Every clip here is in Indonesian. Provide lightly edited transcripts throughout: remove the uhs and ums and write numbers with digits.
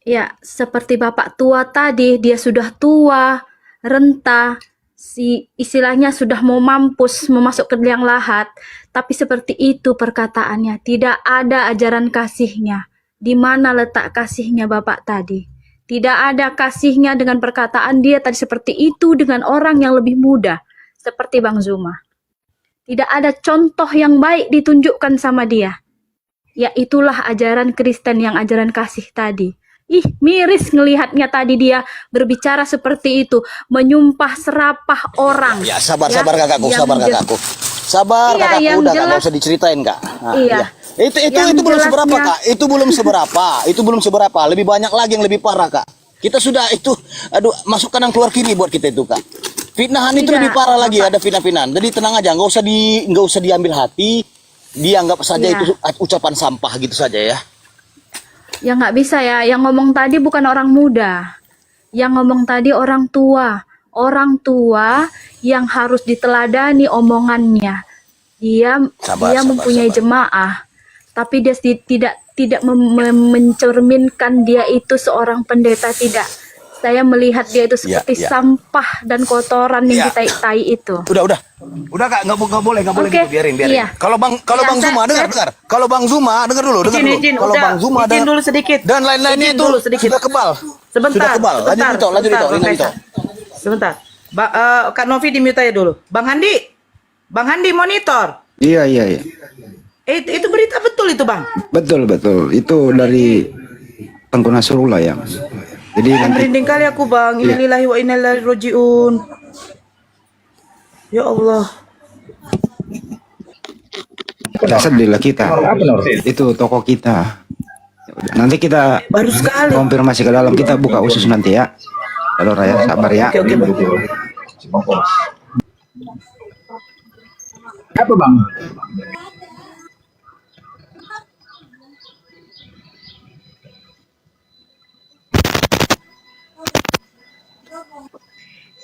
Ya, seperti bapak tua tadi, dia sudah tua, renta, istilahnya sudah mau mampus, memasuk ke liang lahat. Tapi seperti itu perkataannya, tidak ada ajaran kasihnya. Di mana letak kasihnya bapak tadi? Tidak ada kasihnya dengan perkataan dia tadi seperti itu dengan orang yang lebih muda, seperti Bang Zuma. Tidak ada contoh yang baik ditunjukkan sama dia. Ya itulah ajaran Kristen yang ajaran kasih tadi. Ih, miris ngelihatnya tadi dia berbicara seperti itu, menyumpah serapah orang. Ya, sabar Ya, sabar kakakku, yang sabar kakakku. Sabar iya, kakakku, yang udah kak, nggak jelas, usah diceritain kak. Nah, iya, iya. Itu yang belum seberapa jelasnya, kak. Itu belum seberapa. Itu belum seberapa. Lebih banyak lagi yang lebih parah kak. Kita sudah itu, aduh, masuk kanan keluar kiri buat kita itu kak. Fitnahan itu lebih tidak, parah lagi, Bapak, ada fitnah-fitnahan. Jadi tenang aja, nggak usah diambil hati. Dianggap saja itu iya. ucapan sampah gitu saja ya. Ya nggak bisa ya, yang ngomong tadi bukan orang muda. Yang ngomong tadi orang tua. Orang tua yang harus diteladani omongannya. Dia Sabar, dia sabar, mempunyai sabar. jemaah, tapi dia tidak mencerminkan dia itu seorang pendeta, tidak. Saya melihat dia itu Ya, seperti ya, sampah dan kotoran yang ya. ditai-tai itu. Udah kak, nggak boleh Oke, gitu, biarin. iya. Kalau Ya, Bang Zuma dengar. Kalau Bang Zuma dengar dulu. Izin, Kalau udah, Bang Zuma izin dulu sedikit. dan lain-lainnya Izin itu dulu sedikit. sudah kebal. Sudah Sebentar, kebal. Lanjut sebentar, itu, sebentar, Bang Rina Dito. Faisal. Sebentar. Kak Novi di mute aja dulu. Bang Handi monitor. Iya, iya, iya. Itu berita betul itu, Bang. Betul, betul. Itu dari Tengku Nasrullah ya. Jadi nanti Merinding kali aku, Bang. iya, Innalillahi wa inna ilaihi rajiun. Ya Allah. kita sedih lah kita. Itu toko kita. Nanti kita Baru sekali. konfirmasi ke dalam. Kita buka usus nanti ya. Halo Raya, sabar ya. Oke, Bang. Apa bang?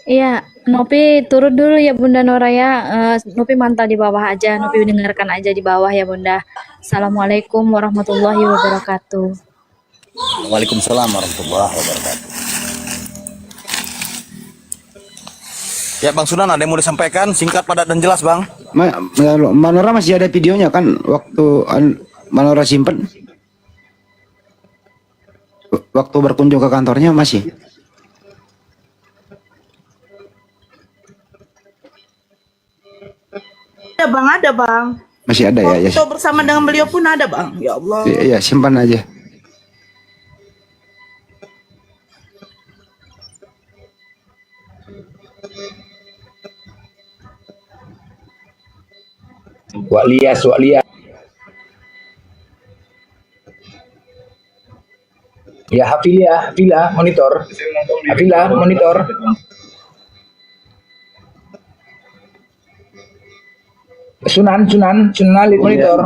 Iya, Nopi turun dulu ya Bunda Nora ya. Nopi mantau di bawah aja, Nopi dengarkan aja di bawah ya Bunda. Assalamualaikum warahmatullahi wabarakatuh. Waalaikumsalam warahmatullahi wabarakatuh. Ya Bang Sunan, ada yang mau disampaikan? Singkat, padat, dan jelas Bang. Manora masih ada videonya kan waktu Manora simpen waktu berkunjung ke kantornya masih. Ada, Bang. Masih ada ya, ya. Foto bersama dengan beliau pun ada, Bang. Ya Allah. Iya, simpan aja. Wak Lias. Ya Hafila monitor. Hafila monitor. Sunan monitor.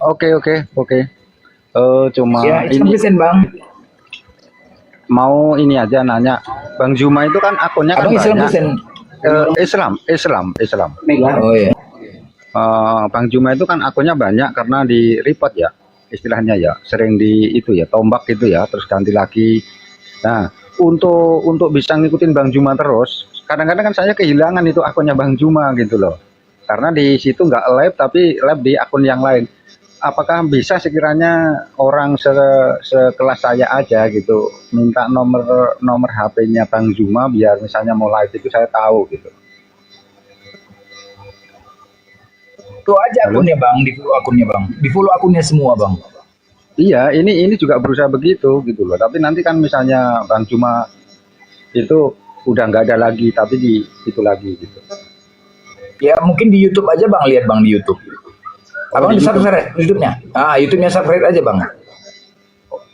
Oke. Cuma Ya, ini present bang. mau ini aja nanya, Bang Zuma itu kan akunnya kan Abang Islam banyak. present. Islam. Oh iya. Bang Zuma itu kan akunnya banyak karena di report ya, istilahnya ya, sering di itu ya, tombak gitu ya, terus ganti lagi. Nah, untuk bisa ngikutin Bang Zuma terus, kadang-kadang kan saya kehilangan itu akunnya Bang Zuma gitu loh. Karena di situ nggak live tapi live di akun yang lain. Apakah bisa sekiranya orang sekelas saya aja gitu minta nomor HP-nya Bang Zuma biar misalnya mau live itu saya tahu gitu. Itu aja Halo? akunnya bang, di follow akunnya bang, di follow akunnya semua bang. Iya, ini juga berusaha begitu gitu loh. Tapi nanti kan misalnya Bang Zuma itu udah nggak ada lagi, tapi di itu lagi gitu. Ya mungkin di YouTube aja bang, lihat bang di YouTube. Abang di di subscribe YouTube-nya. YouTube-nya subscribe aja bang.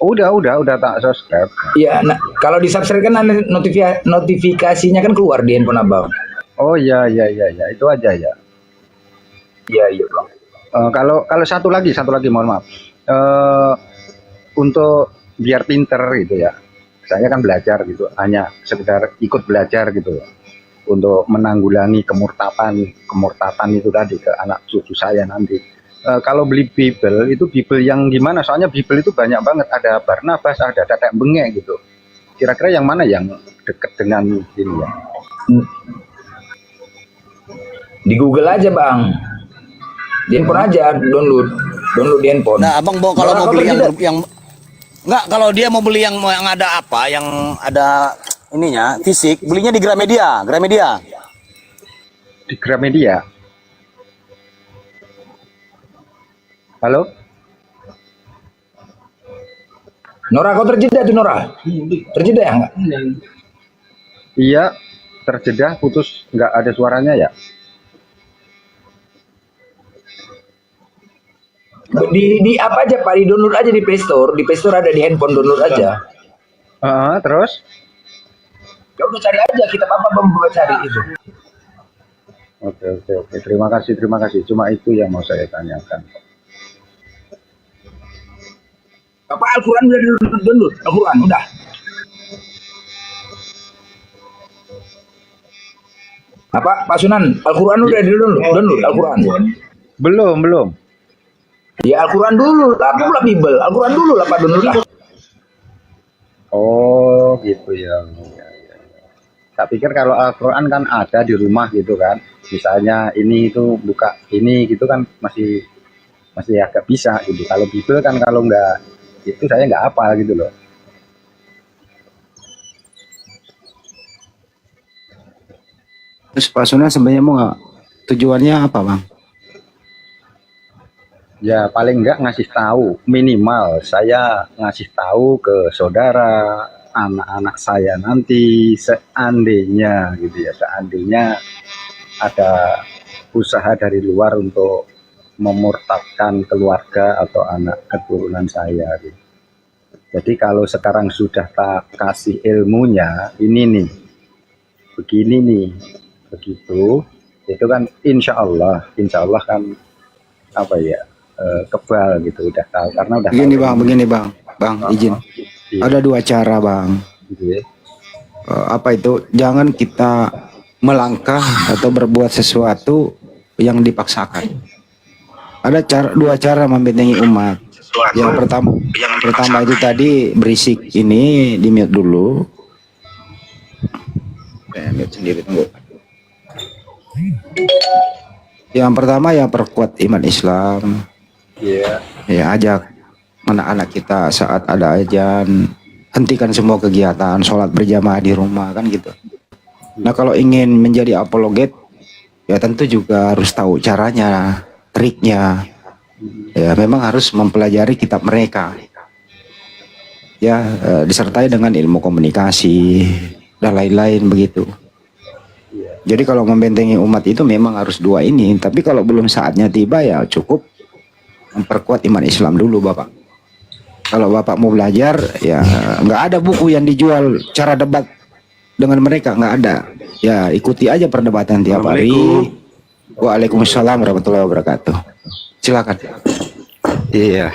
Udah tak subscribe. Iya, nah kalau di subscribe kan ada notifikasinya kan keluar di handphone abang. Oh iya, itu aja ya. Iya bang. Kalau satu lagi mohon maaf. Untuk biar pinter gitu ya. Saya kan belajar gitu, hanya sekedar ikut belajar gitu ya. Untuk menanggulangi kemurtatan itu tadi ke anak cucu saya nanti. kalau beli Bible itu Bible yang gimana? Soalnya Bible itu banyak banget, ada Barnabas, ada Tetek Bengek gitu. Kira-kira yang mana yang dekat dengan ini ya? Di Google aja bang. Di handphone aja download di handphone. Nah, abang bawa kalau Nora, mau kau beli pergi yang tak? yang enggak, kalau dia mau beli yang ada apa, yang ada ininya fisik, belinya di Gramedia, Gramedia. Di Gramedia. Halo? Nora, kau terjeda tuh Nora. Terjeda ya enggak? Iya, terjeda, putus, nggak ada suaranya ya? Di apa aja Pak? Di download aja di Play Store. Di Play Store ada, di handphone download aja. Terus? Ya udah cari aja, kita apa membuat cari itu. Oke. Terima kasih. Cuma itu yang mau saya tanyakan. Bapak Al-Quran udah download? Al-Quran udah. Apa Pak Sunan? Al-Quran udah download Al-Quran. Belum. Ya Al-Quran dulu, tapi pula Bible. Al-Quran dulu lah Pak download lah. Oh, gitu ya. Tak pikir kalau Al-Quran kan ada di rumah gitu kan. Misalnya ini itu buka ini gitu kan masih agak bisa gitu. Kalau Bible kan kalau nggak itu saya nggak hafal gitu loh. Terus Pak Sunan sebenarnya mau nggak, tujuannya apa bang? Ya paling nggak ngasih tahu, minimal saya ngasih tahu ke saudara, anak-anak saya nanti seandainya gitu ya, seandainya ada usaha dari luar untuk memurtadkan keluarga atau anak keturunan saya gitu. Jadi kalau sekarang sudah tak kasih ilmunya, ini nih, begini nih, begitu, itu kan insya Allah kan apa ya, kebal gitu, udah tahu karena udah Begini bang, izin. Iya. Ada dua cara bang. gitu ya. Apa itu? Jangan kita melangkah atau berbuat sesuatu yang dipaksakan. Ada dua cara membentengi umat. Yang pertama itu tadi berisik ini di mute dulu. Mute sendiri, tunggu. Yang pertama ya perkuat iman Islam. Iya. Ya ajak anak-anak kita saat ada azan, hentikan semua kegiatan, sholat berjamaah di rumah kan gitu. Nah kalau ingin menjadi apologet, ya tentu juga harus tahu caranya, triknya. Ya memang harus mempelajari kitab mereka. Ya disertai dengan ilmu komunikasi dan lain-lain begitu. Jadi kalau membentengi umat itu memang harus dua ini. Tapi kalau belum saatnya tiba ya cukup memperkuat iman Islam dulu Bapak. Kalau Bapak mau belajar ya nggak ada buku yang dijual cara debat dengan mereka, nggak ada. Ya ikuti aja perdebatan tiap hari. Waalaikumsalam warahmatullahi wabarakatuh. Silakan. Iya.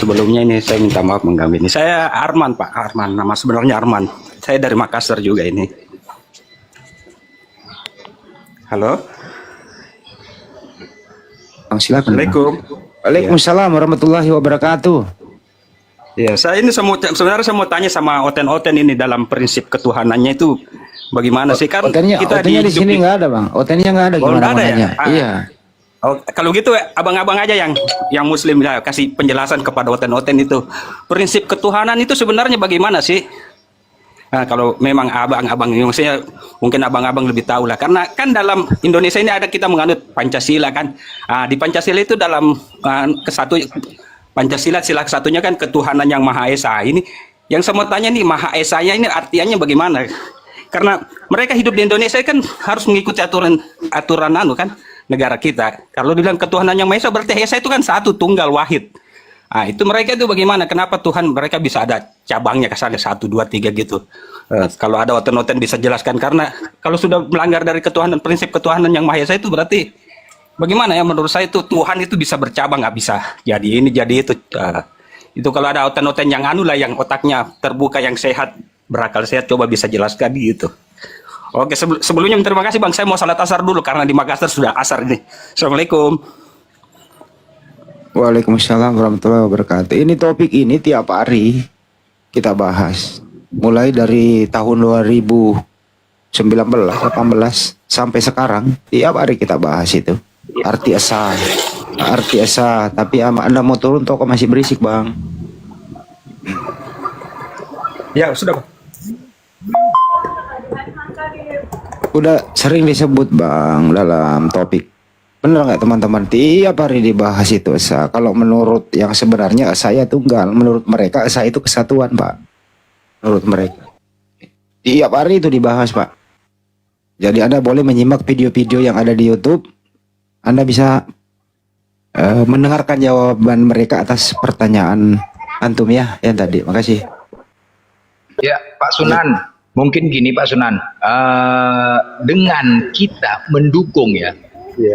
Sebelumnya ini saya minta maaf mengganggu ini. Saya Arman Pak, Arman. Nama sebenarnya Arman. Saya dari Makassar juga ini. Halo. Bang, silakan. Assalamualaikum. Waalaikumsalam warahmatullahi wabarakatuh. Ya, saya ini sebenarnya saya mau tanya sama Oten ini dalam prinsip ketuhanannya itu bagaimana sih kan Otennya di sini nggak ada Bang. Otennya nggak ada, Oh, gimana nggak ada ya? mananya? Iya. Oh, kalau gitu abang-abang aja yang muslim ya kasih penjelasan kepada Oten itu. Prinsip ketuhanan itu sebenarnya bagaimana sih? Nah, kalau memang abang-abang maksudnya mungkin abang-abang lebih tahu lah karena kan dalam Indonesia ini ada kita menganut Pancasila kan. Di Pancasila itu dalam Pancasila sila satunya kan ketuhanan yang Maha Esa. Ini yang saya mau tanya nih, Maha Esanya ini artiannya bagaimana? Karena mereka hidup di Indonesia kan harus mengikuti aturan kan negara kita. Kalau dibilang ketuhanan yang Maha Esa berarti Esa itu kan satu, tunggal, wahid. Nah, itu mereka itu bagaimana? Kenapa Tuhan mereka bisa ada cabangnya kesannya 1, 2, 3 gitu? Kalau ada Oten bisa jelaskan karena kalau sudah melanggar dari ketuhanan, prinsip ketuhanan yang Maha Esa itu berarti bagaimana ya? Menurut saya itu Tuhan itu bisa bercabang, nggak bisa jadi ini jadi itu. Itu kalau ada Oten yang anu lah, yang otaknya terbuka, yang sehat, berakal sehat, coba bisa jelaskan gitu. Oke, sebelumnya terima kasih Bang. Saya mau salat asar dulu karena di Makassar sudah asar ini. Assalamualaikum. Waalaikumsalam warahmatullahi wabarakatuh. Ini topik ini tiap hari kita bahas. Mulai dari tahun 2019, 18 sampai sekarang tiap hari kita bahas itu. Arti asa. Tapi Anda mau turun toko masih berisik, Bang. Ya, sudah, Pak. Udah sering disebut, Bang, dalam topik. Bener nggak teman-teman? Tiap hari dibahas itu esa. Kalau menurut yang sebenarnya saya tunggal, menurut mereka esa itu kesatuan, Pak. Menurut mereka. Tiap hari itu dibahas, Pak. Jadi Anda boleh menyimak video-video yang ada di YouTube. Anda bisa mendengarkan jawaban mereka atas pertanyaan antum ya yang tadi. Makasih. Ya, Pak Sunan, mungkin gini Pak Sunan, dengan kita mendukung ya,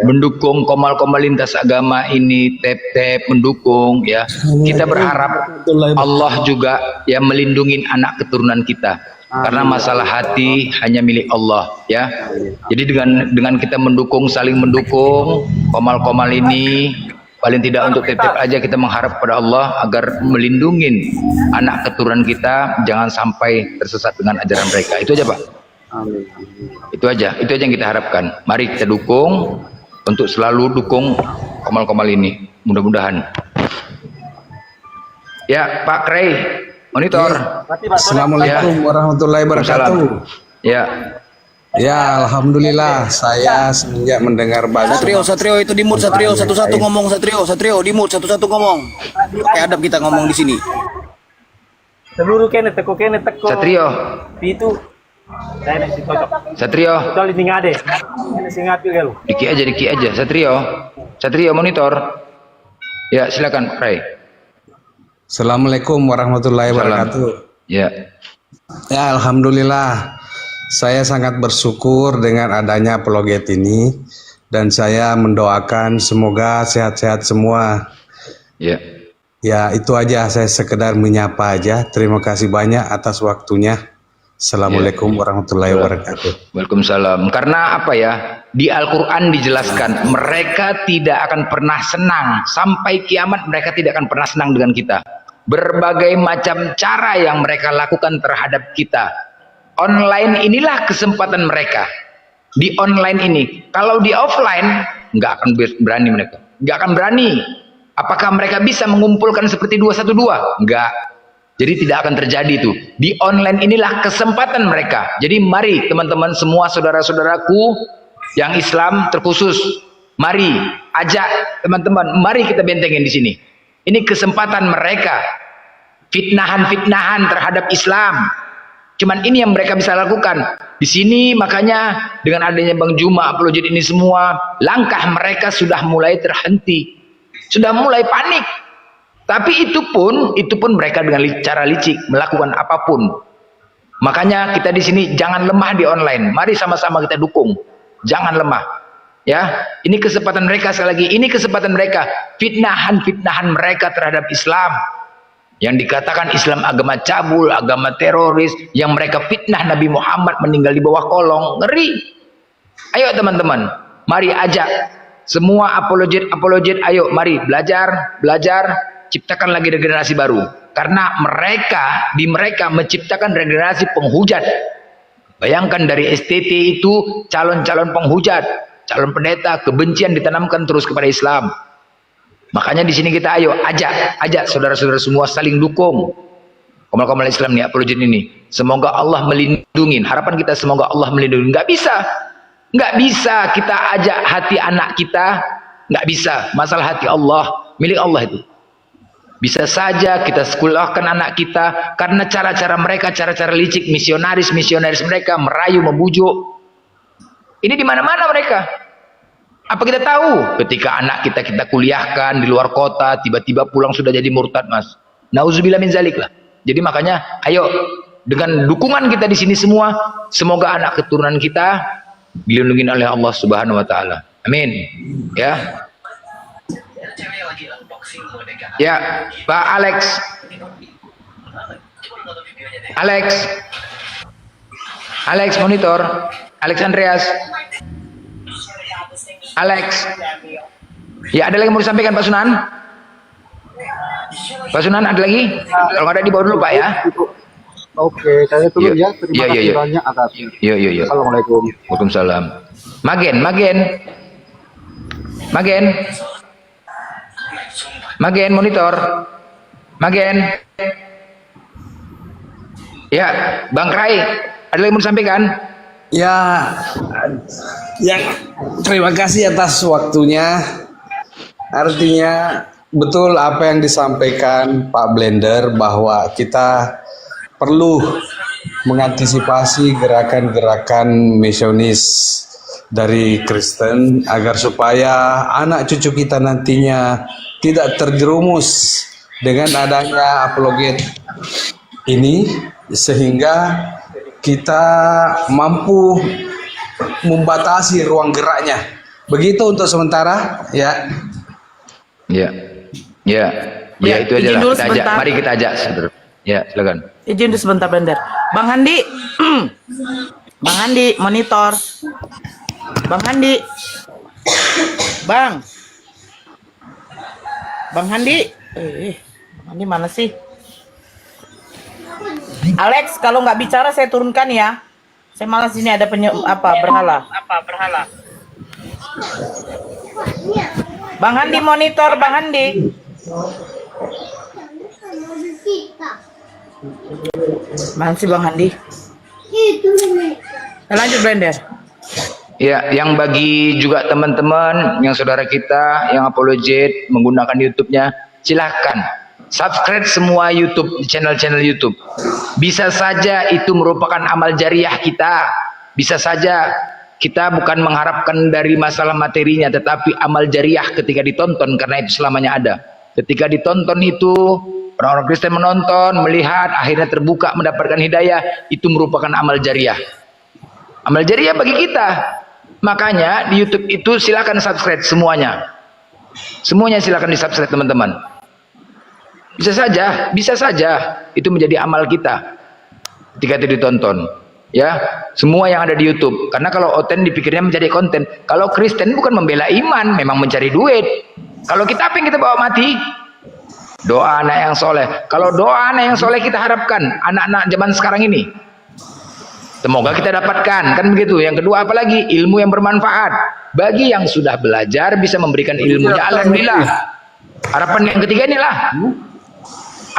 mendukung komal-komal lintas agama ini, tep-tep mendukung ya, kita berharap Allah juga ya melindungi anak keturunan kita, karena masalah hati hanya milik Allah ya. Jadi dengan kita mendukung, saling mendukung komal-komal ini, paling tidak untuk tep-tep aja kita mengharap pada Allah agar melindungi anak keturunan kita jangan sampai tersesat dengan ajaran mereka. Itu aja Pak. Itu aja yang kita harapkan. Mari kita dukung, untuk selalu dukung komal-komal ini. Mudah-mudahan. Ya Pak Krey, monitor. Assalamualaikum warahmatullahi wabarakatuh. Ya. Ya, alhamdulillah saya semenjak mendengar banyak. Satrio itu di mute Satrio, satu-satu ngomong Satrio di mute satu-satu ngomong. Pakai adab kita ngomong di sini. Seluruh kene teko Satrio. itu saya nek si cocok. Satrio. Tol ini ngade. Ini sing ngapil gelo. Diki aja. Satrio monitor. Ya, silakan Pak Krey. Assalamualaikum warahmatullahi wabarakatuh. Ya. Ya, alhamdulillah. Saya sangat bersyukur dengan adanya apologet ini dan saya mendoakan semoga sehat-sehat semua. Ya. Ya, itu aja, saya sekedar menyapa aja. Terima kasih banyak atas waktunya. Assalamualaikum warahmatullahi wabarakatuh. Waalaikumsalam. Karena apa ya? Di Al-Quran dijelaskan mereka tidak akan pernah senang sampai kiamat, mereka tidak akan pernah senang dengan kita. Berbagai macam cara yang mereka lakukan terhadap kita. Online inilah kesempatan mereka. Di online ini, kalau di offline nggak akan berani mereka, nggak akan berani. Apakah mereka bisa mengumpulkan seperti 212? Enggak. Jadi tidak akan terjadi itu. Di online inilah kesempatan mereka. Jadi mari teman-teman semua, saudara-saudaraku yang Islam terkhusus, mari ajak teman-teman, mari kita bentengin di sini. Ini kesempatan mereka. Fitnahan-fitnahan terhadap Islam. Cuman ini yang mereka bisa lakukan. Di sini makanya dengan adanya Bang Juma, apologet ini semua, langkah mereka sudah mulai terhenti. Sudah mulai panik. Tapi itu pun mereka dengan cara licik melakukan apapun. Makanya kita di sini jangan lemah di online. Mari sama-sama kita dukung. Jangan lemah. Ya, ini kesempatan mereka sekali lagi. Ini kesempatan mereka. Fitnahan mereka terhadap Islam. Yang dikatakan Islam agama cabul, agama teroris, yang mereka fitnah Nabi Muhammad meninggal di bawah kolong. Ngeri. Ayo teman-teman, mari ajak semua apologet, ayo mari belajar, ciptakan lagi regenerasi baru. Karena di mereka menciptakan regenerasi penghujat. Bayangkan dari STT itu calon-calon penghujat, calon pendeta, kebencian ditanamkan terus kepada Islam. Makanya di sini kita ayo ajak saudara-saudara semua saling dukung. Komal-komal Islam nih, apologet ini. Semoga Allah melindungi. Harapan kita semoga Allah melindungi. Nggak bisa kita ajak hati anak kita. Nggak bisa. Masalah hati Allah, milik Allah itu. Bisa saja kita sekolahkan anak kita karena cara-cara mereka, cara-cara licik, misionaris mereka merayu, membujuk. Ini di mana-mana mereka. Apa kita tahu ketika anak kita kuliahkan di luar kota, tiba-tiba pulang sudah jadi murtad, Mas. Nauzubillah min zalik lah. Jadi makanya ayo dengan dukungan kita di sini semua, semoga anak keturunan kita dilindungi oleh Allah Subhanahu wa taala. Amin. Ya. Ya, Pak Alex monitor. Alex Andreas. Alex. Ya, ada lagi yang mau disampaikan Pak Sunan? Pak Sunan ada lagi? Kalau nggak ada dibawa dulu Pak ya. Oke, saya dulu Iya. ya. Terima Iya, iya, kasih iya. banyak atas. Iya. Assalamualaikum. Waalaikumsalam. Magen. Magen monitor. Magen. Ya, Bang Krai, ada lagi mau disampaikan? Ya, terima kasih atas waktunya. Artinya betul apa yang disampaikan Pak Blender bahwa kita perlu mengantisipasi gerakan-gerakan misionis dari Kristen agar supaya anak cucu kita nantinya tidak terjerumus dengan adanya apologet ini, sehingga kita mampu membatasi ruang geraknya. Begitu untuk sementara ya. Ya, itu aja izin lah. dulu Kita ajak. sebentar. Mari kita ajak. Saudara. Ya, silakan. Izin dulu sebentar, Blender. Bang Handi. Bang Handi, monitor. Bang Handi. Bang Handi. Bang Handi mana sih? Alex, kalau nggak bicara saya turunkan ya. Saya malas ini ada berhala. Bang Handi monitor, Bang Handi. Mana sih Bang Handi? Lanjut Blender. Ya, yang bagi juga teman-teman, yang saudara kita, yang apologet menggunakan YouTube-nya, silahkan subscribe semua YouTube, channel-channel YouTube. Bisa saja itu merupakan amal jariah kita. Bisa saja kita bukan mengharapkan dari masalah materinya, tetapi amal jariah ketika ditonton, karena itu selamanya ada. Ketika ditonton itu, orang-orang Kristen menonton, melihat, akhirnya terbuka mendapatkan hidayah, itu merupakan amal jariah. Amal jariah bagi kita. Makanya di YouTube itu silakan subscribe semuanya. Semuanya silakan di subscribe teman-teman. Bisa saja itu menjadi amal kita ketika itu ditonton. Ya, semua yang ada di YouTube. Karena kalau oten dipikirnya menjadi konten. Kalau Kristen bukan membela iman, memang mencari duit. Kalau kita apa yang kita bawa mati? Doa anak yang soleh. Kalau doa anak yang soleh kita harapkan anak-anak zaman sekarang ini, semoga kita dapatkan, kan begitu. Yang kedua apalagi? Ilmu yang bermanfaat. Bagi yang sudah belajar bisa memberikan ilmunya, alhamdulillah. Harapan yang ketiga inilah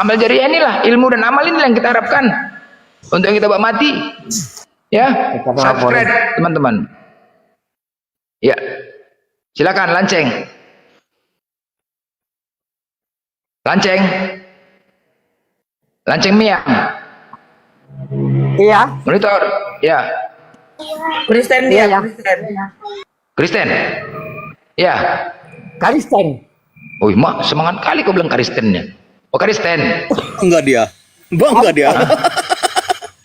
amal jariah, inilah ilmu dan amal inilah yang kita harapkan untuk yang kita bawa mati. Ya, subscribe teman-teman. Ya, silakan Lanceng. Lanceng Miang. Iya. Monitor. Ya. Kristen dia, Iya. Kristen. Ya. Kristen. Oh, mak semangat kali kau bilang Kristennya. Oh, Kristen. Enggak dia. Bangga dia.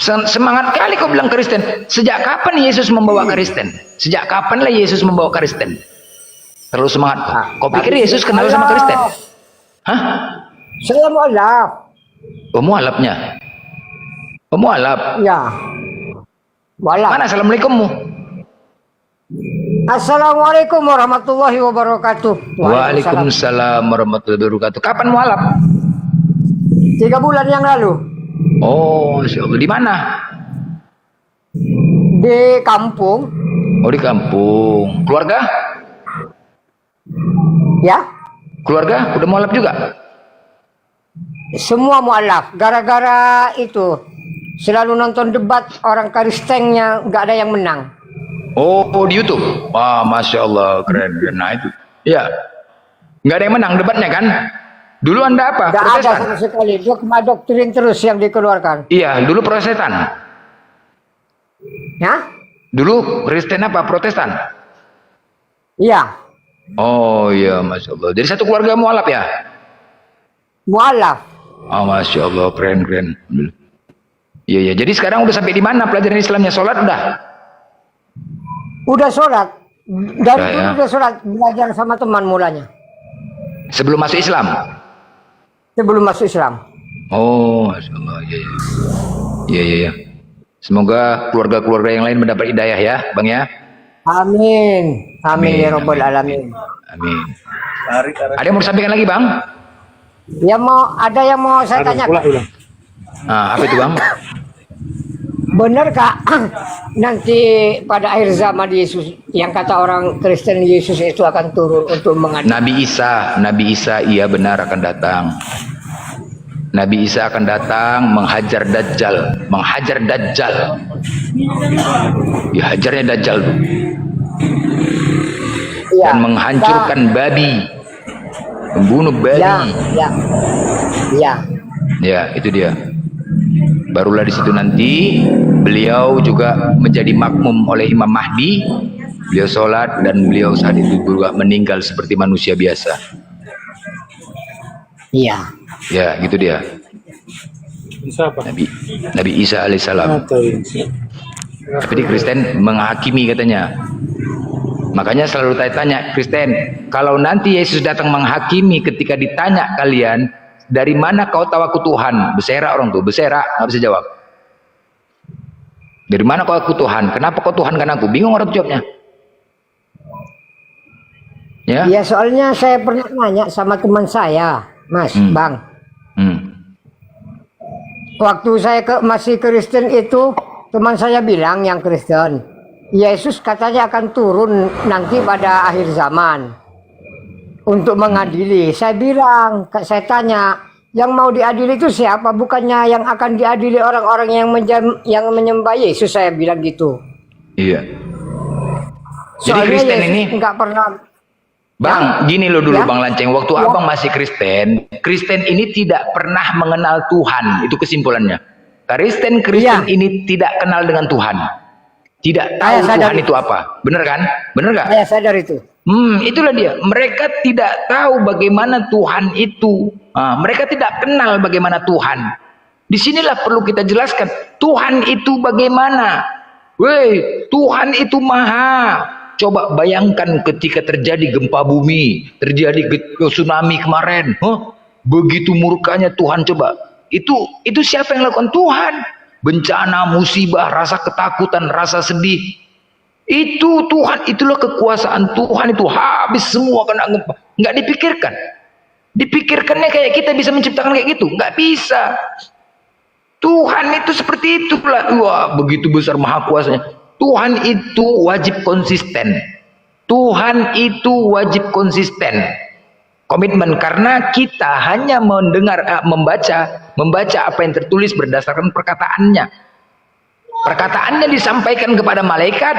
Semangat kali kau bilang Kristen. Sejak kapan Yesus membawa Kristen? Sejak kapanlah Yesus membawa Kristen? Terlalu semangat. Kau pikir Yesus kenal sama Kristen? Hah? Saya mualaf. Oh, mualafnya. Oh, mualaf. Ya. Mualaf. Mana assalamualaikummu? Assalamualaikum warahmatullahi wabarakatuh. Waalaikumsalam warahmatullahi wabarakatuh. Kapan mualaf? 3 bulan yang lalu. Oh, Masya Allah. Di mana? Di kampung. Oh, di kampung. Keluarga? Ya. Keluarga? Udah mualaf juga? Semua mualaf. Gara-gara itu. Selalu nonton debat orang Kristennya nggak ada yang menang. Oh, di YouTube. Wah, Masya Allah. Keren. Nah, itu. Ya. Nggak ada yang menang debatnya kan? Dulu Anda apa? Nggak ada Protestan? sama sekali. Dogma doktrin terus yang dikeluarkan. Iya, dulu Protestan. Ya? Dulu Kristen apa? Protestan? Iya. Oh iya, Masya Allah. Jadi satu keluarga mualaf ya? Mualaf. Oh, Masya Allah. Keren. Iya, iya. Jadi sekarang udah sampai di mana pelajaran Islamnya? Sholat udah? Udah sholat. Dari Udah, dulu ya. udah sholat. Belajar sama teman mulanya. Sebelum masuk Islam? Sebelum masuk Islam. Oh, Masya Allah. Iya, iya. Iya, iya, iya. Semoga keluarga-keluarga yang lain mendapat hidayah ya, Bang ya. Amin. Amin ya Rabbal Alamin. Amin. Ada yang mau disampaikan lagi, Bang? Ada yang mau saya Ada tanya. pula bilang. Ah, apa itu bang? Benar Kak, nanti pada akhir zaman Yesus, yang kata orang Kristen Yesus itu akan turun untuk mengadili. Nabi Isa iya benar akan datang. Nabi Isa akan datang menghajar Dajjal, dihajarnya Dajjal tuh. Ya, Dan menghancurkan babi, membunuh babi. Ya. Ya, itu dia. Barulah di situ nanti beliau juga menjadi makmum oleh Imam Mahdi. Beliau sholat dan beliau saat itu juga meninggal seperti manusia biasa. Iya. Ya, gitu dia. Bisa apa? Nabi Isa alaihissalam. Tapi di Kristen menghakimi katanya. Makanya selalu tanya Kristen, kalau nanti Yesus datang menghakimi, ketika ditanya kalian, dari mana kau tahu aku Tuhan? Berserak orang tuh, berserak, nggak bisa jawab. Dari mana kau aku Tuhan? Kenapa kau Tuhan kan aku? Bingung orang jawabnya. Ya? Ya soalnya saya pernah nanya sama teman saya, Mas, Bang. Waktu saya masih Kristen itu, teman saya bilang yang Kristen, Yesus katanya akan turun nanti pada akhir zaman untuk mengadili. Saya bilang, saya tanya, yang mau diadili itu siapa? Bukannya yang akan diadili orang-orang yang menyembah Yesus, saya bilang gitu. Iya. Jadi Soalnya Kristen Yesus ini nggak pernah. Bang, gini loh dulu Ya. Bang Lanceng, waktu abang masih Kristen ini tidak pernah mengenal Tuhan, itu kesimpulannya. Kristen ini tidak kenal dengan Tuhan, tidak tahu Tuhan itu apa, bener kan? Bener gak? Saya sadar itu. Itulah dia. Mereka tidak tahu bagaimana Tuhan itu. Mereka tidak kenal bagaimana Tuhan. Disinilah perlu kita jelaskan, Tuhan itu bagaimana? Weh, Tuhan itu maha. Coba bayangkan ketika terjadi gempa bumi, terjadi tsunami kemarin, begitu murkanya Tuhan. Coba itu siapa yang lakukan? Tuhan. Bencana, musibah, rasa ketakutan, rasa sedih, itu Tuhan. Itulah kekuasaan Tuhan. Itu habis semua kena gempa. Nggak dipikirkan. Dipikirkannya kayak kita bisa menciptakan kayak gitu, nggak bisa. Tuhan itu seperti itu pula. Wah, begitu besar maha kuasanya. Tuhan itu wajib konsisten. Tuhan itu wajib konsisten. Komitmen, karena kita hanya mendengar, membaca apa yang tertulis berdasarkan perkataannya. Perkataannya disampaikan kepada malaikat,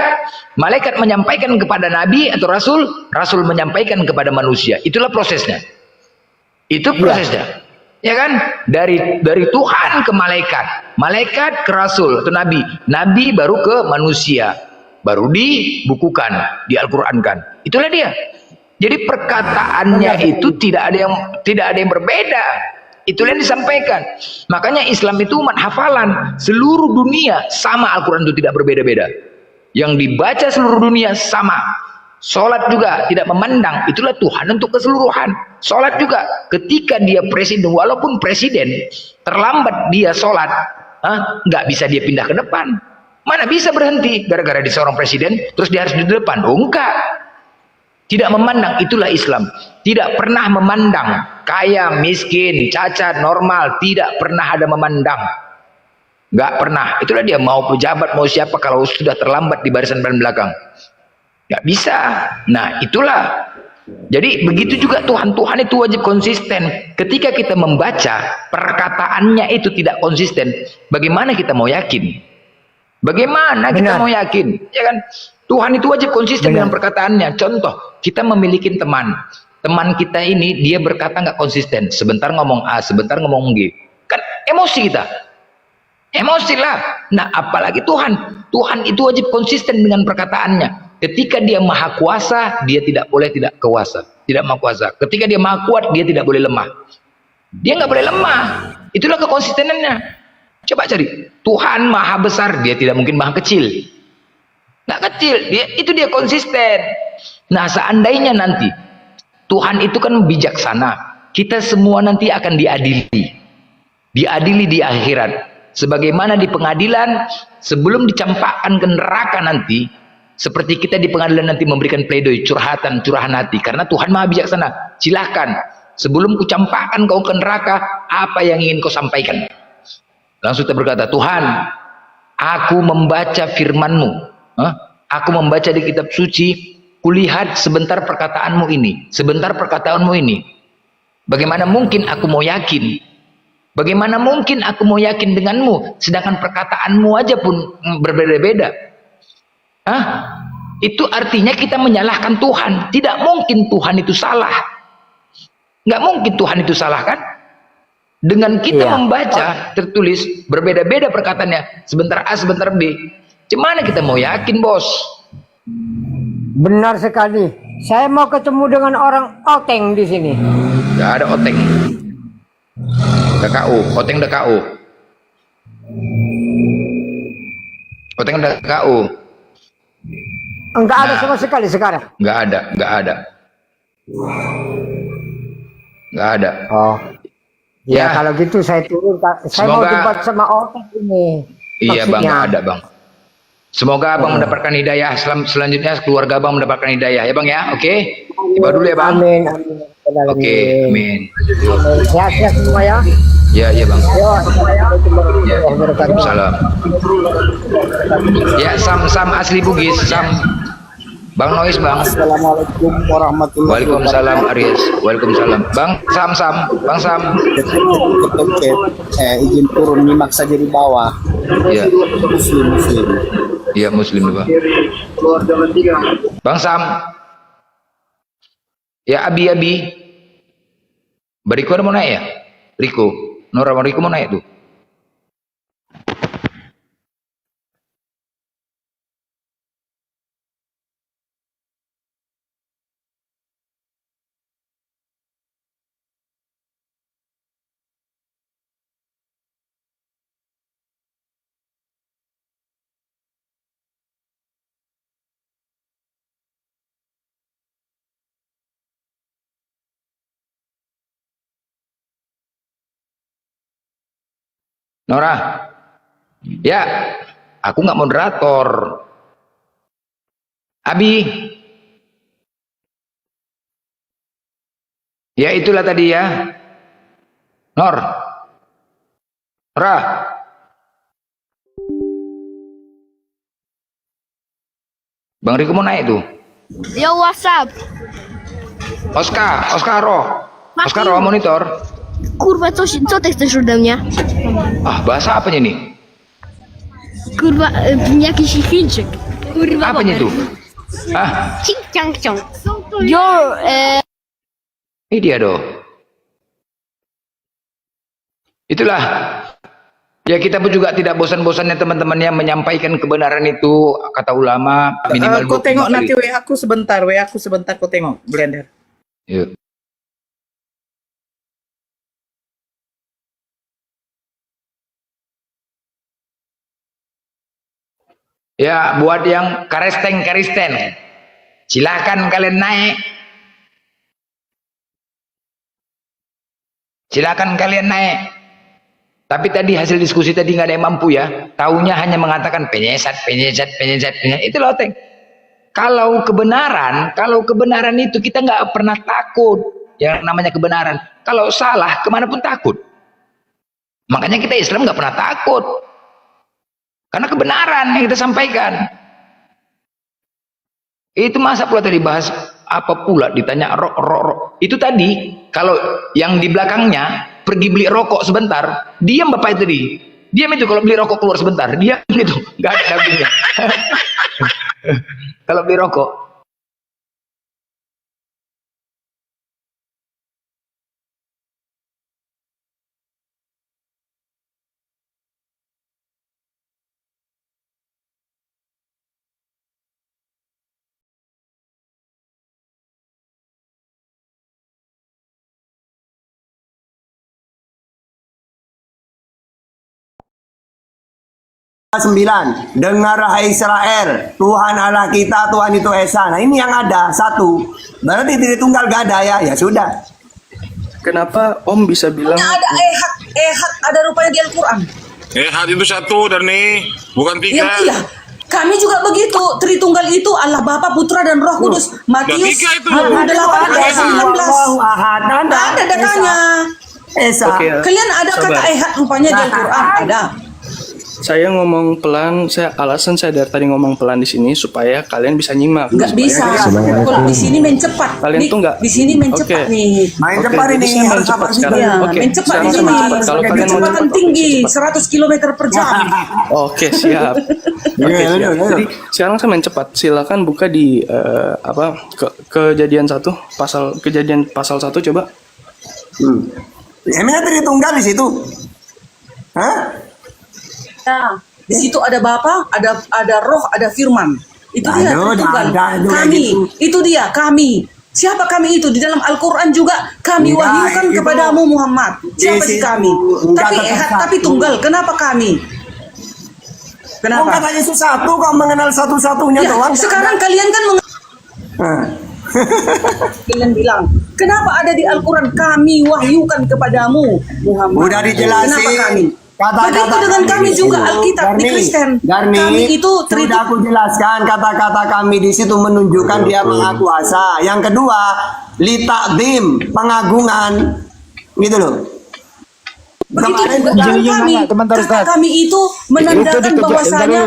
malaikat menyampaikan kepada nabi atau rasul, rasul menyampaikan kepada manusia. Itulah prosesnya. Itu prosesnya. Ya kan? Dari Tuhan ke malaikat, malaikat ke rasul atau nabi, nabi baru ke manusia, baru dibukukan, di-Al-Qur'ankan. Itulah dia. Jadi perkataannya itu tidak ada yang berbeda. Itulah yang disampaikan. Makanya Islam itu umat hafalan. Seluruh dunia sama, Al-Qur'an itu tidak berbeda-beda. Yang dibaca seluruh dunia sama. Sholat juga tidak memandang, itulah Tuhan untuk keseluruhan. Sholat juga, ketika dia presiden, walaupun presiden terlambat dia sholat, nggak bisa dia pindah ke depan. Mana bisa berhenti gara-gara dia seorang presiden terus dia harus di depan? Oh enggak. Tidak memandang, itulah Islam. Tidak pernah memandang kaya, miskin, cacat, normal, tidak pernah ada memandang. Nggak pernah. Itulah dia, mau pejabat mau siapa, kalau sudah terlambat di barisan belakang nggak bisa. Nah itulah. Jadi begitu juga Tuhan itu wajib konsisten. Ketika kita membaca perkataannya itu tidak konsisten, bagaimana kita mau yakin? Bagaimana kita mau yakin? Ya kan? Tuhan itu wajib konsisten dengan perkataannya. Contoh, kita memiliki teman kita ini, dia berkata nggak konsisten, sebentar ngomong A, sebentar ngomong G, kan emosi kita. Emosi lah. Nah apalagi Tuhan itu wajib konsisten dengan perkataannya. Ketika dia maha kuasa, dia tidak boleh tidak kuasa, tidak maha kuasa. Ketika dia maha kuat, dia tidak boleh lemah. Dia nggak boleh lemah. Itulah kekonsistenannya. Coba cari. Tuhan maha besar, dia tidak mungkin maha kecil. Nggak kecil. Dia konsisten. Nah seandainya nanti Tuhan itu kan bijaksana, kita semua nanti akan diadili di akhirat. Sebagaimana di pengadilan, sebelum dicampakkan ke neraka nanti, seperti kita di pengadilan nanti memberikan pledoi, curahan hati, karena Tuhan maha bijaksana. Silahkan sebelum kucampakkan kau ke neraka, apa yang ingin kau sampaikan? Langsung dia berkata, Tuhan, aku membaca firman-Mu. Aku membaca di kitab suci, kulihat sebentar perkataanmu ini. Sebentar perkataanmu ini. Bagaimana mungkin aku mau yakin? Bagaimana mungkin aku mau yakin denganmu, sedangkan perkataanmu aja pun berbeda-beda? Itu artinya kita menyalahkan Tuhan. Tidak mungkin Tuhan itu salah. Nggak mungkin Tuhan itu salah, kan? Dengan kita membaca tertulis berbeda-beda perkataannya, sebentar A, sebentar B. Gimana kita mau yakin, bos? Benar sekali. Saya mau ketemu dengan orang Oteng di sini. Nggak ada Oteng. DKU, Oteng DKU. Oteng DKU. Enggak ada sama sekali sekarang. Nggak ada, nggak ada. Nggak ada. Oh. Ya, kalau gitu saya turun, Pak. Saya mau debat sama Oteng ini. Iya, Bang, Maksudnya. nggak ada, Bang. Semoga Abang mendapatkan hidayah. Selanjutnya keluarga Abang mendapatkan hidayah, ya Bang ya. Oke. Tiba dulu ya, Bang. Amin, amin. Oke, amin. Sehat-sehat semua ya. Ya, iya, Bang. Yo, Assalamualaikum warahmatullahi wabarakatuh. Salam. Ya, Sam asli Bugis, Sam. Bang Nois, Bang. Assalamualaikum warahmatullahi Waalaikumsalam, Aries. Waalaikumsalam. Bang Sam. Bang Sam. Izin turun nyimak saja di bawah. Iya. Muslim. Iya, Muslim, Bang. Bang Sam. Ya, Abi. Bariko ada mau naik ya? Riko. Nora Riko mau naik tuh. Nora, ya, aku nggak moderator. Abi, ya itulah tadi ya. Nora, Bang Riko mau naik tuh. Yo, WhatsApp. Oscar Roh monitor. Kurwa, co ty chcesz ode mnie? Bahasa apanya nih? Kurwa, jakiś Chińczyk. Kurwa, Apanya tuh? Cing-cang-cong. Yo, Ini dia dong. Itulah. Ya, kita pun juga tidak bosan-bosannya teman-teman yang menyampaikan kebenaran itu, kata ulama minimal Kau 20 tengok kali. nanti WA aku sebentar kau tengok, Blender. Yuk. Ya, buat yang karisten, silakan kalian naik. Silakan kalian naik. Tapi tadi hasil diskusi tadi nggak ada yang mampu ya. Taunya hanya mengatakan penyesat. Itu loh, Teng. Kalau kebenaran itu kita nggak pernah takut. Yang namanya kebenaran. Kalau salah, kemanapun takut. Makanya kita Islam nggak pernah takut. Karena kebenaran yang kita sampaikan. Itu masa pula tadi bahas apa pula ditanya rok. Itu tadi kalau yang di belakangnya pergi beli rokok sebentar, diam bapak itu tadi. Diam itu kalau beli rokok keluar sebentar, diam itu, nggak ada dagingnya. Kalau beli rokok. Sembilan, dengarlah Israel, Tuhan Allah kita, Tuhan itu Esa. Nah ini yang ada satu, berarti Tritunggal gak ada ya sudah. Kenapa Om bisa bilang ada ehad ada rupanya di Al-Quran. Ehad itu satu, Darni, bukan tiga. Iya, Kami juga begitu. Tritunggal itu Allah Bapa, Putra dan Roh Kudus. Matius 28 ayat 19. Nggak ada datanya. Esa. Oke, Kalian ada kata sabar. ehad rupanya di Al-Quran? Ada. Saya ngomong pelan, alasan saya dari tadi ngomong pelan di sini supaya kalian bisa nyimak. Nggak bisa. Kalau di sini main cepat. Kalian tuh nggak- Di sini main cepat Oke. nih. Main Oke, cepat jadi ini saya main harus cepat apa sih? sekarang. Iya, Oke, main cepat sekarang di saya sini. main cepat. Kalau kalian mau Kecepatan cepat, tinggi, oke, cepat. 100 km per jam. Oke, siap. Oke, siap. Jadi sekarang saya main cepat. Silakan buka di kejadian 1 pasal 1 coba. Emangnya Tritunggal di situ? Hah? Nah, di situ ada Bapa, ada Roh, ada Firman. Itu dia Aduh, Tritunggal. dah, Kami, gitu. itu dia kami. Siapa kami itu? Di dalam Al-Quran juga kami Enggak, wahyukan itu kepadamu Muhammad. Siapa di sih situ. kami? Enggak Tapi tetap ehad, satu. tapi tunggal. Kenapa kami? Kok kata Kenapa? Yesus satu, kok mengenal satu-satunya Ya, doang? sekarang kalian kan Hah. kalian bilang, kenapa ada di Al-Quran kami wahyukan kepadamu Muhammad? Udah dijelasin. Kenapa kami? Kata-kata Begitu dengan kami di juga situ. Alkitab di Kristen. Garni, Kami itu sudah aku jelaskan kata-kata kami di situ menunjukkan dia maha kuasa. Yang kedua, litakdim, pengagungan, gitu loh. begitu Kemarin juga Jadi dengan yang kami. mana? Teman-teman, Kata Ustaz. kami itu menandakan bahwasanya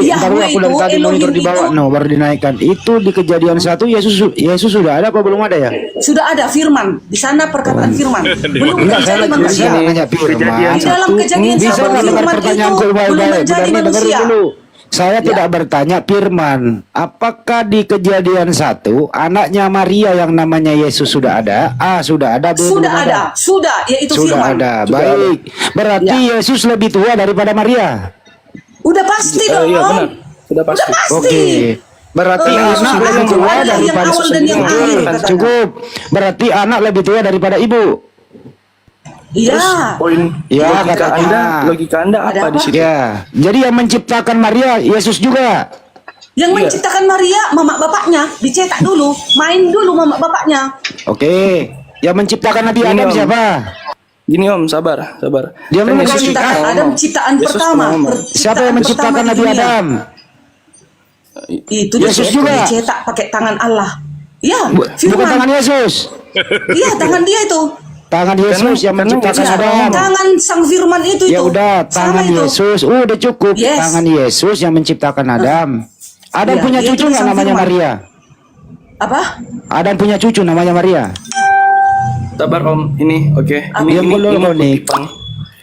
Yahweh aku itu dari tadi monitor Elohim di bawah, itu baru dinaikkan. Itu di kejadian 1 Yesus sudah ada apa belum ada ya? sudah ada firman di sana, perkataan firman belum Enggak, saya menjadi lagi manusia. nanya firman. Di dalam kejadian Bisa satu nggak dengar firman itu pertanyaanku belum baik-baik? menjadi Benarnya dengar manusia. dulu. Saya tidak bertanya firman. Apakah di kejadian 1 anaknya Maria yang namanya Yesus sudah ada? Sudah ada. Belum Sudah ada, sudah, yaitu Sudah firman. ada. Baik. Berarti Yesus lebih tua daripada Maria. Udah pasti dong. Iya benar. Sudah pasti. Udah pasti. Oke. Berarti Yesus anak bilang lebih tua Allah yang daripada awal dan yang Oke, akhir, katanya. cukup. Berarti anak lebih tua daripada ibu. Iya. Poin Ya, logika Anda Ada apa di apa? situ? Ya. Jadi yang menciptakan Maria Yesus juga. Yang menciptakan Maria, mama bapaknya dicetak dulu, main dulu mama bapaknya. Oke. Yang menciptakan Nabi Ini, Adam Om. siapa? Gini Om, sabar. Dia Kan memang Yesus Menciptakan juga Adam ngomong. ciptaan Yesus pertama. ngomong. Siapa yang menciptakan Nabi Adam? Itu Yesus dicetak, juga. dicetak pakai tangan Allah. Iya, Bukan firman. tangan Yesus. Iya, tangan dia itu. Tangan Yesus yang karena menciptakan Yesus Adam. Tangan sang firman itu. Ya udah, Sama tangan itu. Yesus. Udah cukup. Yes. Tangan Yesus yang menciptakan Adam. Adam Ya, punya dia cucu itu nggak sang namanya firman. Maria? Apa? Adam punya cucu namanya Maria. Sabar Om, ini oke. Ini Yang belum, nih. kutipan.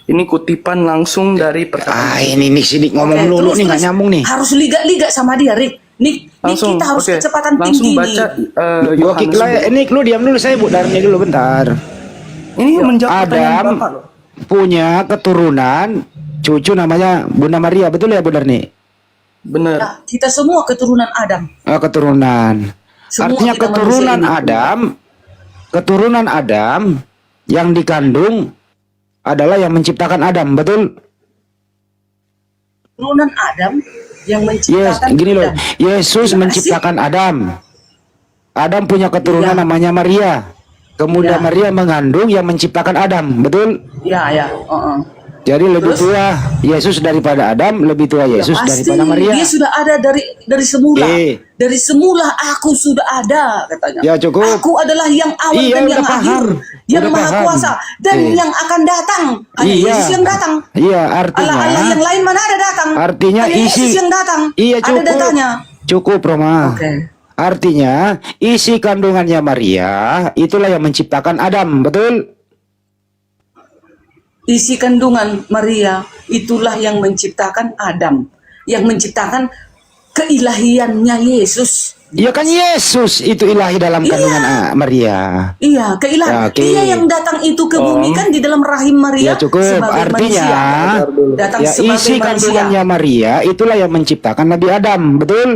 Ini kutipan langsung dari perkataan. Ini nih sidik ngomong Oke, melulu terus, nih nggak terus. nyambung nih. Harus liga-liga sama dia, Rick. Nih Langsung kita harus oke. kecepatan Langsung tinggi baca nih. Gua kick lah. Ini lu diam dulu, saya Bu Darni dulu bentar. Ini menjawab pertanyaan Adam Bapak loh. punya keturunan cucu namanya Bunda Maria, betul ya Bu Darni? Bener. Nah, kita semua keturunan Adam. Keturunan. Semua Artinya kita keturunan manusia ini. Keturunan Adam yang dikandung adalah yang menciptakan Adam, betul? Keturunan Adam yang Yes, menciptakan gini loh. Adam. Yesus Gimana menciptakan Adam. Adam punya keturunan Iya. namanya Maria. Kemudian Iya. Maria mengandung yang menciptakan Adam, betul? Ya, ya. Jadi lebih Terus? tua Yesus daripada Adam, lebih tua Yesus Ya, pasti. daripada Maria. Dia sudah ada dari semula. Dari semula aku sudah ada, katanya. Ya, cukup. Aku adalah yang awal Iya, dan udah yang paham. akhir, yang Udah maha paham. kuasa dan yang akan datang. Hanya Iya. Yesus yang datang. Iya, artinya Allah yang lain mana ada datang? Artinya Hanya Yesus yang datang. Iya, Ada cukup. datanya. Cukup, Roma. Oke. Artinya isi kandungannya Maria itulah yang menciptakan Adam, betul? Isi kandungan Maria itulah yang menciptakan Adam, yang menciptakan keilahiannya Yesus. Ya kan Yesus itu ilahi dalam kandungan Maria. Iya, keilahian. Ya, oke. Dia yang datang itu ke bumi kan di dalam rahim Maria Ya cukup, sebagai artinya manusia. Datang ya sebagai isi manusia. kandungannya Maria itulah yang menciptakan Nabi Adam, betul?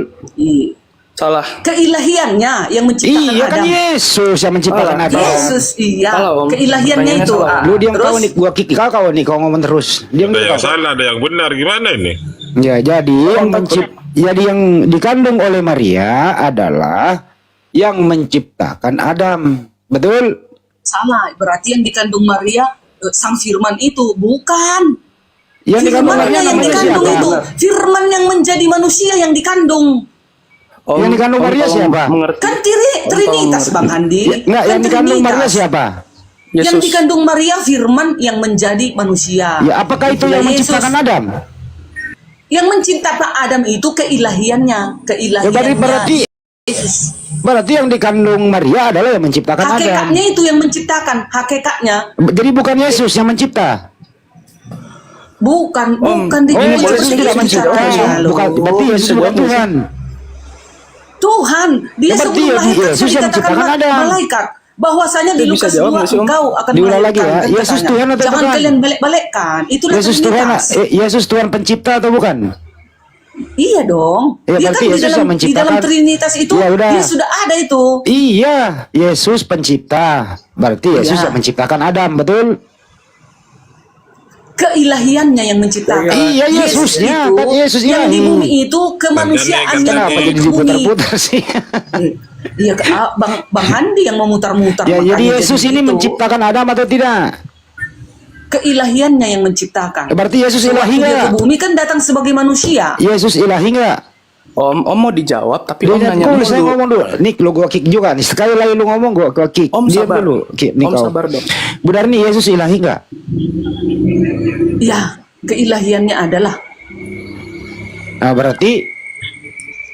Salah. Keilahiannya yang menciptakan Iya kan Adam. Yesus yang menciptakan Salah. Adam. Yesus, iya. Salah, Om. Keilahiannya Pertanyaannya itu. salah. Lu diam Terus? kau nih, gua kick kau nih kau ngomong terus. Diam Ada dulu yang kau. salah, ada yang benar. Gimana ini? Ya, jadi yang dikandung oleh Maria adalah yang menciptakan Adam. Betul? Salah, berarti yang dikandung Maria sang firman itu bukan. Yang dikandung Maria Firmannya yang namanya dikandung siapa? itu, firman yang menjadi manusia yang dikandung. Yang dikandung Maria siapa? Kan Trinitas Bang Handi. Enggak, Kan yang dikandung Maria Trinitas. siapa? Yang dikandung Maria firman yang menjadi manusia. Ya, apakah itu yang Yesus. menciptakan Adam? Yang menciptakan Adam itu keilahiannya, Ya, berarti Yesus. berarti yang dikandung Maria adalah yang menciptakan Adam. Hakikatnya itu yang menciptakan, hakikatnya. Jadi bukan Yesus yang mencipta. Bukan Yesus tidak mencipta. Bukan, berarti Yesus bukan Tuhan. Tuhan, dia Ya, berarti sebelum lahir Yesus yang dikatakan menciptakan Adam. malaikat. Bahwasanya di Bisa Lukas 2 jawab nggak sih, Om? engkau akan Diulang lagi melahirkan, ya. kan Yesus katanya. Tuhan atau Jangan bukan? kalian balik-balikkan. Itulah Yesus Tuhan, Trinitas. Yesus Tuhan pencipta atau bukan? Iya dong. Ya, Dia berarti kan Yesus yang di dalam menciptakan. Trinitas itu Ya, udah. dia sudah ada itu. Iya, Yesus pencipta. Berarti Yesus Iya. yang menciptakan Adam, betul? Keilahiannya yang menciptakan. Iya, Yesusnya, kan Yesus yang di ilahi. bumi itu kemanusiaan yang Kenapa turun jadi ke bumi. diputar-putar sih? Iya, Bang Handi yang memutar-mutar. Ya, jadi makanya Yesus ini itu. menciptakan Adam atau tidak? Keilahiannya yang menciptakan. Berarti Yesus Sewaktu ilahi dia nggak? ke bumi kan datang sebagai manusia. Yesus ilahi nggak? Om mau dijawab tapi Om Dia nanya dulu, saya dulu. ngomong dulu. Nik, lu gua kick juga nih. Sekali lagi lu ngomong, gua kick. Om Diam sabar. dulu. Kick, nih Om kau. sabar dong. Bu Darni, Yesus ilahi nggak? Ya, keilahiannya adalah Nah, berarti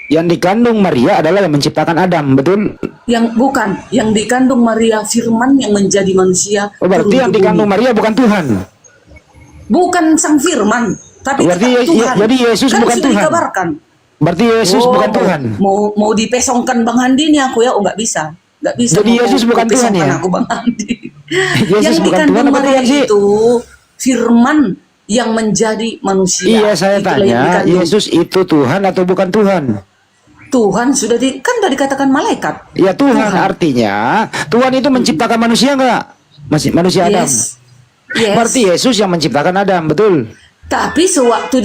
yang dikandung Maria adalah yang menciptakan Adam, betul? yang dikandung Maria firman yang menjadi manusia. Oh, berarti turun yang ke bumi. dikandung Maria bukan Tuhan. Bukan sang firman, tapi Berarti tetap Tuhan. jadi Yesus kan bukan sudah Tuhan. dikabarkan. Berarti Yesus bukan Tuhan. Mau dipesongkan Bang Handi nih aku ya, nggak bisa. Nggak bisa. Jadi Yesus bukan Tuhan pesongkan ya? Aku Bang Handi. Yesus yang bukan dikandung Tuhan apa Maria Tuhan sih? itu firman yang menjadi manusia. Iya, saya Itulah yang tanya, dikandung. Yesus itu Tuhan atau bukan Tuhan? Tuhan kan udah dikatakan malaikat. Ya Tuhan, artinya Tuhan itu menciptakan manusia nggak? Masih manusia Adam. Yes. Berarti Yesus yang menciptakan Adam, betul? Tapi sewaktu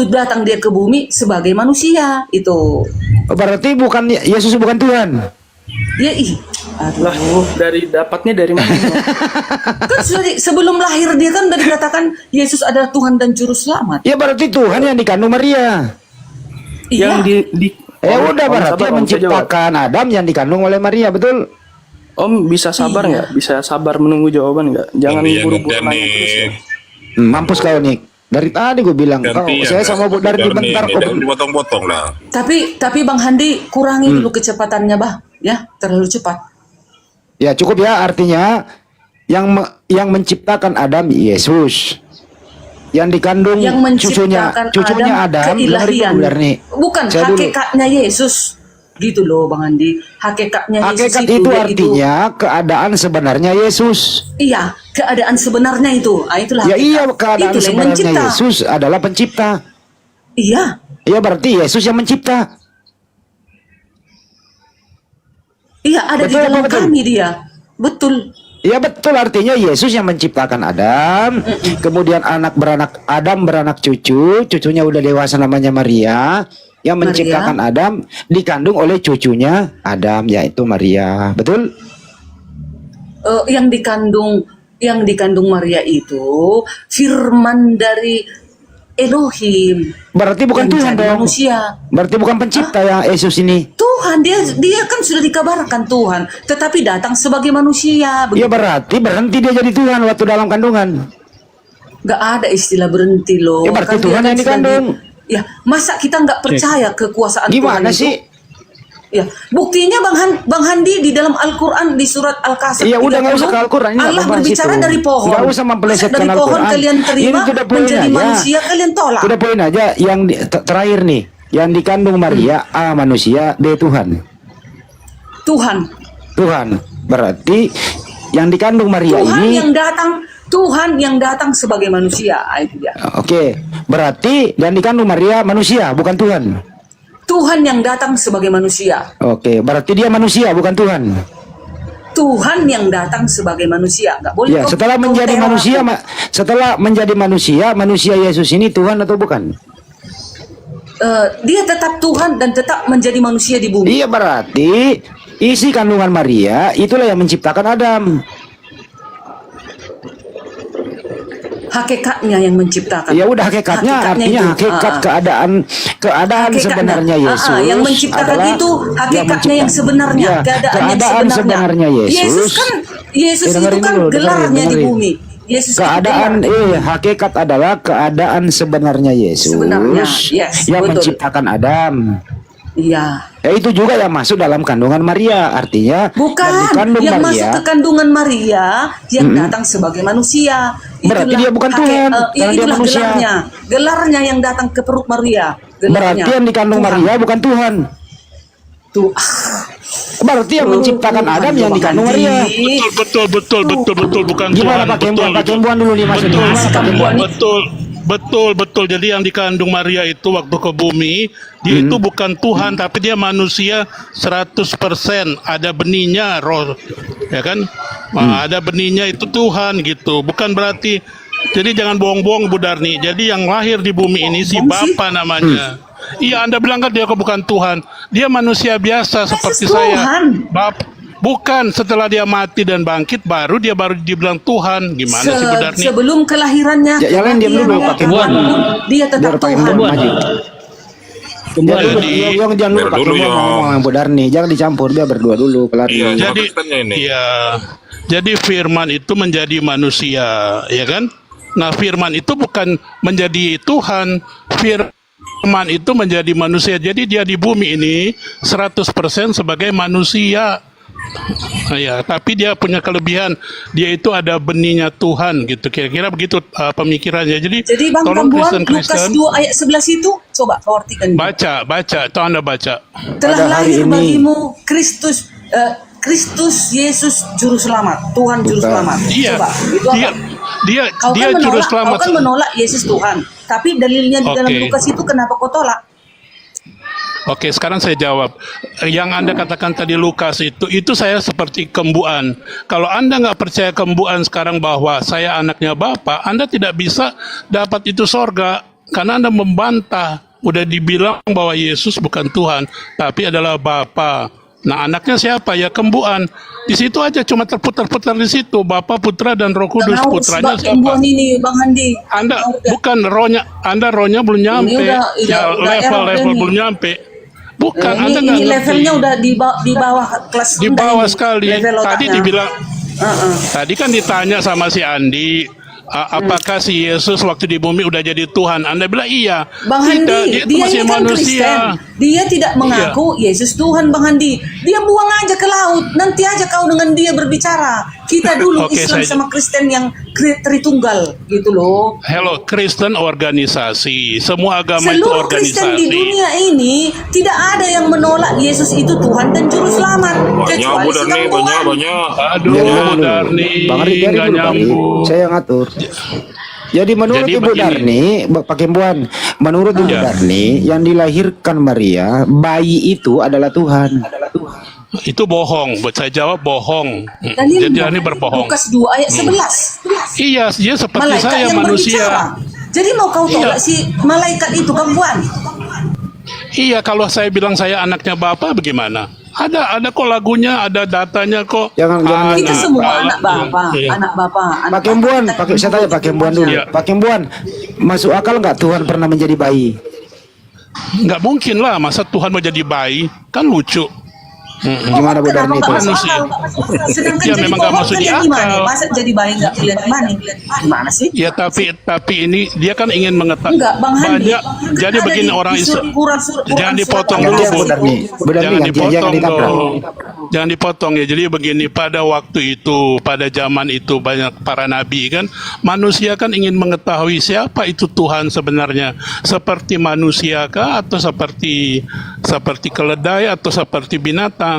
datang dia ke bumi sebagai manusia itu. Berarti bukan Yesus bukan Tuhan. Ya Lah, dapatnya dari mana? kan sebelum lahir dia kan udah dikatakan Yesus adalah Tuhan dan juru selamat. Ya berarti Tuhan yang dikandung Maria. Iya. Yang di Udah Om berarti sabar, yang Om, saya jawab. menciptakan Adam yang dikandung oleh Maria, betul? Om bisa sabar Iya. nggak? Bisa sabar menunggu jawaban nggak? Jangan buru-buru nanya terus ya. Mampus kau nih. Dari tadi gue bilang, saya sama Bu Darni bentar kok. Dipotong-potong lah. Tapi Bang Handi kurangi dulu kecepatannya, Bah. Ya, terlalu cepat. Ya cukup ya, artinya yang menciptakan Adam Yesus. Yang dikandung Yang menciptakan cucunya Adam, keilahian. benar nih. Bukan Saya dulu. hakikatnya Yesus. Gitu loh Bang Handi. Hakikatnya Yesus Hakikat itu artinya keadaan sebenarnya Yesus. Iya, keadaan sebenarnya itu. Itulah Ya hakikat. iya, keadaan Itulah yang sebenarnya mencipta. Yesus adalah pencipta. Iya. Ya berarti Yesus yang mencipta. Iya, ada Betul di dalam apa betul? kami dia. Betul. Ya betul, artinya Yesus yang menciptakan Adam. Kemudian Adam beranak cucunya udah dewasa namanya Maria. Yang menciptakan Adam dikandung oleh cucunya Adam, yaitu Maria. Betul? Yang dikandung Maria itu firman dari Elohim. Berarti bukan yang Tuhan jadi dong. manusia. Berarti bukan pencipta ya Yesus ini. Tuhan, dia kan sudah dikabarkan Tuhan, tetapi datang sebagai manusia. Ya berarti berhenti dia jadi Tuhan waktu dalam kandungan. Gak ada istilah berhenti loh. Ya berarti Kan dia Tuhan kan yang sudah dikandung. Ya, masa kita nggak percaya kekuasaan Gimana Tuhan itu? sih? Ya, buktinya Bang Handi di dalam Al-Quran di surat Al-Kahfi. Iya udah nggak usah ke Al-Quran, ini Allah nggak bahas berbicara itu. dari pohon. Nggak usah mempelesetkan Dari pohon Al-Quran. kalian terima, Ini sudah poin menjadi aja. manusia kalian tolak. Sudah poin aja yang terakhir nih, yang dikandung Maria A manusia, B Tuhan. Tuhan. Berarti yang dikandung Maria Tuhan yang datang sebagai manusia. Itu dia. Oke, berarti yang dikandung Maria manusia, bukan Tuhan. Tuhan yang datang sebagai manusia. Oke, berarti dia manusia, bukan Tuhan. Tuhan yang datang sebagai manusia. Nggak boleh. Ya, setelah menjadi manusia, manusia Yesus ini Tuhan atau bukan? Dia tetap Tuhan dan tetap menjadi manusia di bumi. Iya, berarti isi kandungan Maria itulah yang menciptakan Adam. Hakikatnya yang menciptakan. Ya udah hakikatnya artinya itu. hakikat keadaan Hakikatnya. sebenarnya Yesus Yang menciptakan adalah itu hakikatnya yang sebenarnya, Ya, keadaan yang sebenarnya Yesus. Yesus itu dengerin kan dulu, gelarnya di dengerin. bumi. Yesus itu Keadaan hakikat adalah keadaan sebenarnya Yesus Sebenarnya, yes, yang betul. menciptakan Adam. Iya. Itu juga yang masuk dalam kandungan Maria, artinya Bukan, yang dikandung yang Maria. masuk ke kandungan Maria yang datang sebagai manusia. Berarti dia bukan Tuhan, karena dia itulah manusia. gelarnya yang datang ke perut Maria. Gelarnya. Berarti yang dikandung Tuhan. Maria bukan Tuhan. Tuh. Berarti yang menciptakan Adam yang dikandung Maria. Betul, bukan Gimana Tuhan. Pak Kembuan? Pak Kembuan dulu nih Mas. Betul, Gimana Pak Kembuan? betul. Jadi yang dikandung Maria itu waktu ke bumi, dia itu bukan Tuhan, tapi dia manusia 100%. Ada benihnya, roh, ya kan? Nah, ada benihnya itu Tuhan gitu. Bukan berarti. Jadi jangan bohong-bohong Bu Darni. Jadi yang lahir di bumi ini si Bapa namanya. Iya, Anda bilang kan dia bukan Tuhan. Dia manusia biasa seperti saya. Bukan, setelah dia mati dan bangkit baru dibilang Tuhan. Gimana sih Bu Darni? Sebelum kelahirannya, Yang lain diam dulu Pak Kembuan. dia tetap Tuhan. Yang jangan dulu Pak Kembuan ngomong Bu Darni, jangan dicampur, dia berdua dulu kelar. Jadi firman itu menjadi manusia, ya kan? Nah, firman itu bukan menjadi Tuhan. Firman itu menjadi manusia. Jadi dia di bumi ini 100% sebagai manusia. Nah, ya, tapi dia punya kelebihan. Dia itu ada benihnya Tuhan gitu. Kira-kira begitu pemikirannya. Jadi Bang tolong Kembuan, Lukas Kristen-Kristen 2 ayat 11 itu coba kau artikan. baca, itu Anda baca. Telah lahir bagimu Kristus Yesus juru selamat, Tuhan juru selamat. Iya. Coba, itu apa? Kau Dia kan juru menolak, selamat. kau kan menolak Yesus Tuhan. Tapi dalilnya di dalam Oke. Lukas itu kenapa kau tolak? Oke, sekarang saya jawab. Yang Anda katakan tadi Lukas itu saya seperti kembuan. Kalau Anda nggak percaya kembuan sekarang bahwa saya anaknya Bapa, Anda tidak bisa dapat itu sorga. Karena Anda membantah. Udah dibilang bahwa Yesus bukan Tuhan, tapi adalah Bapa. Nah, anaknya siapa? Ya kembuan. Di situ aja cuma terputar-putar di situ. Bapa, Putra, dan Roh Kudus. Putranya siapa? Kembuan ini, Bang Handi. Anda bukan rohnya, Anda belum nyampe. Level belum nyampe. Bukan, Anda nggak ini ngerti. levelnya udah di bawah kelas Di rendah bawah ini, sekali. level Tadi otaknya. dibilang, tadi kan ditanya sama si Andi, apakah si Yesus waktu di bumi udah jadi Tuhan? Anda bilang iya. Bang Tidak, Handi, dia itu dia masih ini kan manusia. Kristen. Dia tidak mengaku Yesus Tuhan, Bang Handi. Dia buang aja ke laut. Nanti aja kau dengan dia berbicara. Kita dulu Oke, Islam sama Kristen yang Tritunggal gitu loh. Hello, Kristen organisasi. Semua agama itu Seluruh Kristen organisasi. di dunia ini tidak ada yang menolak Yesus itu Tuhan dan juru selamat. Kecuali si Kembuan. Aduh, Bu Darni, Bang Ari, nggak dulu, Bang. nyambung. Saya ngatur. Jadi menurut Jadi Ibu begini. Darni, Pak Kembuan, menurut Ibu Ya. Darni, yang dilahirkan Maria, bayi itu adalah Tuhan. Itu bohong. Buat saya jawab bohong. Dalil Jadi ini berbohong. Lukas 2 ayat 11. Iya, dia seperti Malaikat saya yang manusia. berbicara. Jadi mau kau tolak Iya. si malaikat itu Kembuan? Iya, kalau saya bilang saya anaknya Bapak bagaimana? Ada kok lagunya, ada datanya kok. Jangan Kita semua anak Bapa, Iya. anak Bapa. Pak Kembuan, saya tanya Pak Kembuan dulu. Iya. Pak Kembuan, masuk akal nggak Tuhan pernah menjadi bayi? Nggak mungkin lah, masa Tuhan mau jadi bayi? Kan lucu. Gimana Bu Darni itu? Manusia. Sedangkan Ya, jadi memang nggak pohon masuk kan di yang gimana? akal. Masa jadi bayi nggak pilihan mana? Gimana sih? Ya tapi ini dia kan ingin mengetahui Enggak, Bang Handi. banyak. Jadi begini orang Islam. Jangan dipotong Quran dulu, surat Bu. Bu Darni. Bu Darni Jangan gantian, jangan dipotong ditabrak. dong. Jangan dipotong ya. Jadi begini, pada waktu itu, pada zaman itu banyak para nabi kan, manusia kan ingin mengetahui siapa itu Tuhan sebenarnya. Seperti manusia kah atau seperti keledai atau seperti binatang?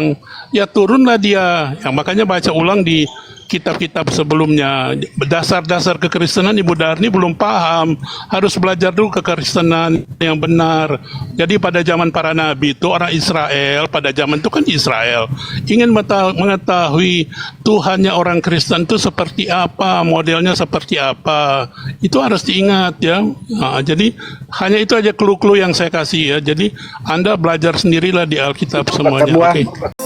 Ya turunlah dia. Yang makanya baca ulang di kitab-kitab sebelumnya. Dasar-dasar kekristenan Ibu Darni belum paham. Harus belajar dulu kekristenan yang benar. Jadi pada zaman para nabi itu orang Israel, pada zaman itu kan Israel, ingin mengetahui Tuhannya orang Kristen itu seperti apa, modelnya seperti apa. Itu harus diingat ya. Nah, jadi hanya itu aja clue-clue yang saya kasih ya. Jadi Anda belajar sendirilah di Alkitab semuanya. Kembuan. Oke.